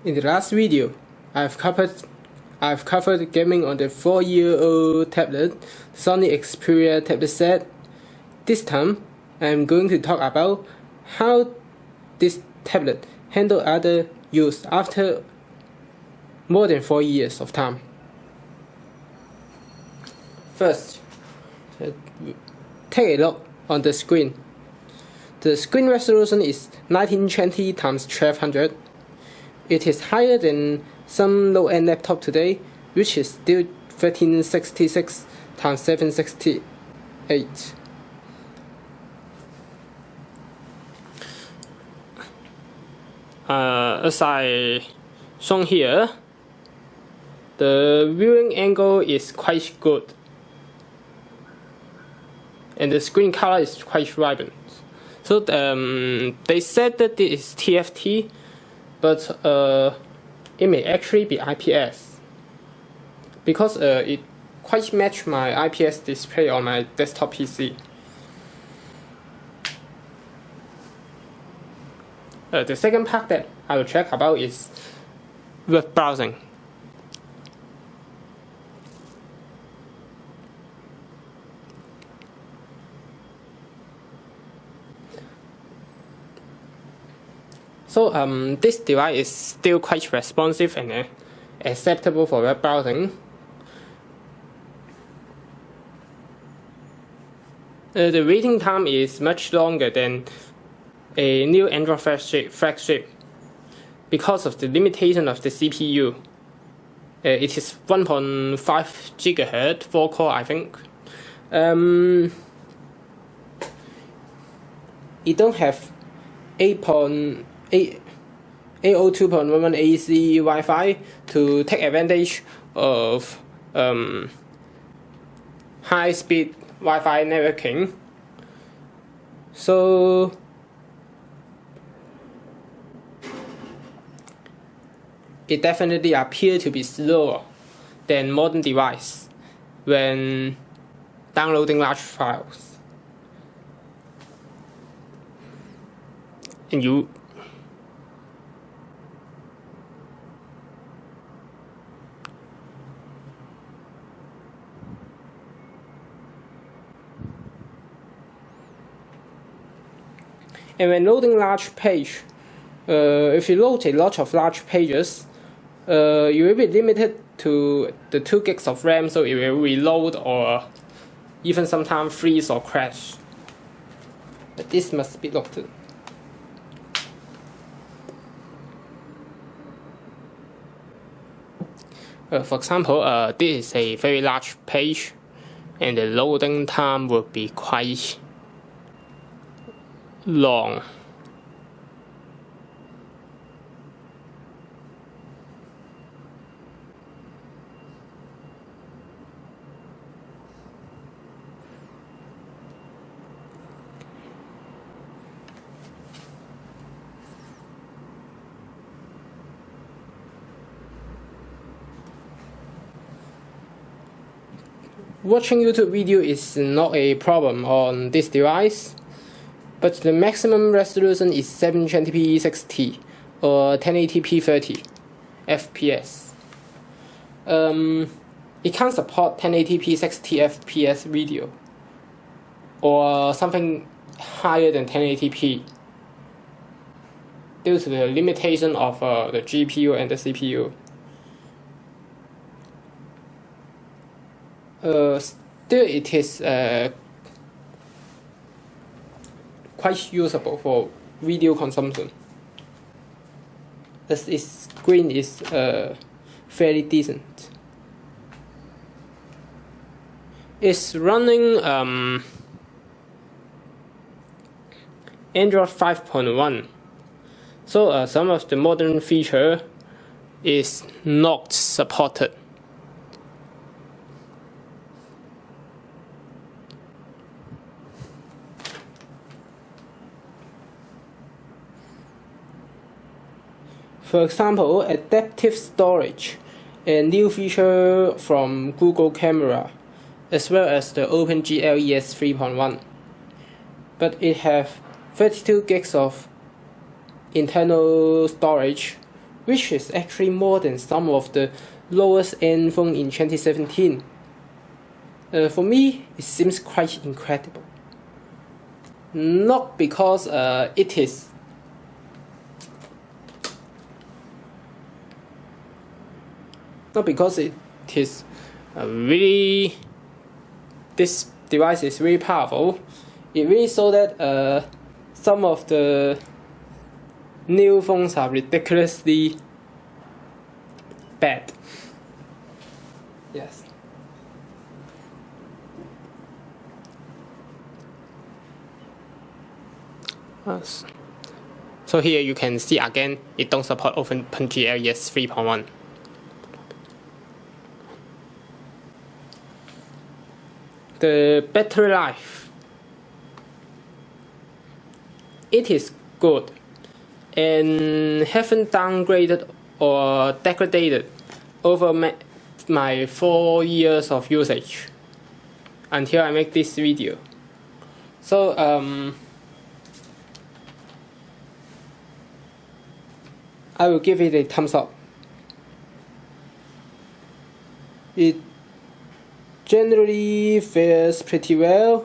In the last video, I've covered gaming on the 4-year-old tablet, Sony Xperia Tablet Z. This time, I'm going to talk about how this tablet handles other use after more than 4 years of time. First, take a look on the screen. The screen resolution is 1920 x 1200. It is higher than some low-end laptop today, which is still 1366 x 768. As I shown here, the viewing angle is quite good, and the screen color is quite vibrant. So they said that this is TFT, but it may actually be IPS, because it quite match my IPS display on my desktop PC. The second part that I will check about is web browsing. So this device is still quite responsive and acceptable for web browsing. The waiting time is much longer than a new Android flagship because of the limitation of the CPU. It is 1.5 GHz 4-core, I think. It don't have 802.11 AC Wi-Fi to take advantage of high-speed Wi-Fi networking. So it definitely appears to be slower than modern devices when downloading large files. And when loading large page, if you load a lot of large pages, you will be limited to the 2 gigs of RAM, so it will reload or even sometimes freeze or crash. But this must be looked at. For example, this is a very large page, and the loading time will be quite long. Watching YouTube video is not a problem on this device, but the maximum resolution is 720p 60 or 1080p 30 FPS. It can't support 1080p 60 FPS video or something higher than 1080p due to the limitation of the GPU and the CPU. Still, it is quite usable for video consumption, as its screen is fairly decent. It's running Android 5.1, so some of the modern feature is not supported. For example, adaptive storage, a new feature from Google Camera, as well as the OpenGL 3.1. But it has 32 gigs of internal storage, which is actually more than some of the lowest end phone in 2017. For me, it seems quite incredible. Not because it is really, this device is really powerful. It really shows that some of the new phones are ridiculously bad. Yes. So here you can see again, it don't support OpenGL ES 3.1. The battery life, it is good and haven't downgraded or degraded over my 4 years of usage until I make this video. So I will give it a thumbs up. It generally fares pretty well.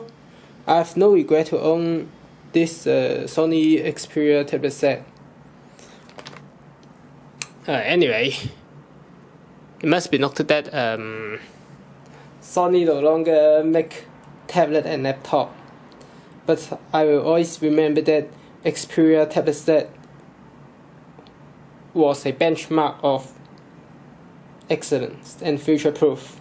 I have no regret to own this Sony Xperia Tablet Z. Anyway, it must be noted that Sony no longer make tablet and laptop, but I will always remember that Xperia Tablet Z was a benchmark of excellence and future proof.